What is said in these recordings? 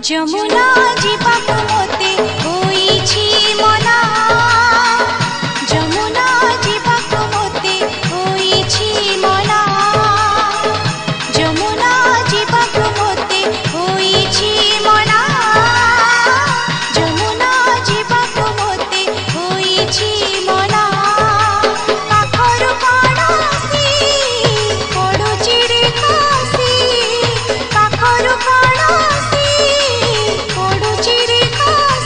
ଯମୁନା ଯିବାକୁ ମୋତେ ହୋଇଛି ମନା, ଯମୁନା ଯିବାକୁ ମୋତେ ହୋଇଛି ମନା, ଯମୁନା ଯିବାକୁ ମୋତେ ହୋଇଛି ମନା, ଯମୁନା ଯିବାକୁ ମୋତେ ହୋଇଛି ମନା। ପାଖରୁ କୌଣସି ପଡ଼ୁଛି ରେ କାଶୀ, ପାଖରୁ କୌଣସି ପଡ଼ୁଛି ରେ କାଶୀ।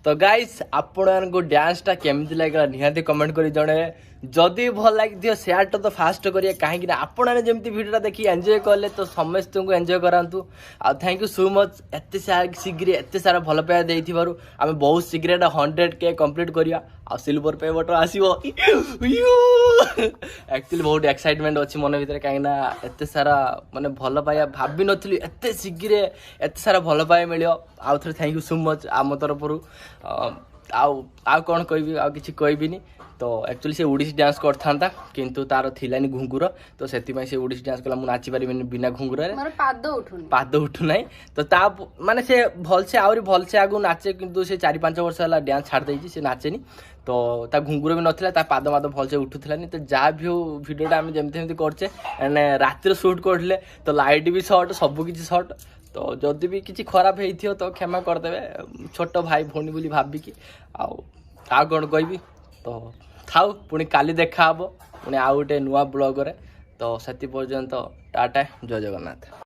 तो गाइस आपण को डांस टा केमती लागला निहाती कमेंट करी जणे जदि भल लगी शेयर तो फास्ट करिए कहीं आपण जमी भिडियो देखिए एंजॉय कले तो समस्त को एंजॉय करातु आ थैंक यू सो मच एत शीघ्र एत सारा भल पाया देथिबारु आमे बहुत शीघ्र 100K कंप्लीट करिया आ सिल्वर पे बटन आसीबो एक्चुअली बहुत एक्साइटमेंट अच्छी मन भीतर कहीं एत सारा माने भल पाया भाभी नथली एत शीघ्र एत सारा भल पाया मिलियो आउ थे थैंक यू सो मच आम तरफ आउ कौन कहबी आ किछि कहबिनी तो एक्चुअली से ओडिसी डांस करथा किंतु तार थिलानी घुंगुर तो सेति से ओडिसी डांस कला मु नाची पारि बिना घुंगुर रे पाद उठु नाही तो ता माने से भल से आउरी भल से आगु नाचे किंतु से 4-5 वर्ष हला डांस छाड़ देछि से नाचेनी तो ता घुंगुर भी नथिला ता पाद माद भल से उठुथिलानी तो जा भी वीडियोटा हम जेमते जेमते करछे एने रातिर शूट करले तो लाइट भी शॉर्ट सब किछि शॉर्ट तो जदि भी किछि खराब हेइथियो तो क्षमा कर देबे छोट भाई भोनी बोली भाबी कि आ कोन कहबी तो थाउ पुणी काली देखा हबो पुणी आ गोटे नुआ ब्लॉग रे तो सेति पर्यंत टाटा जय जगन्नाथ।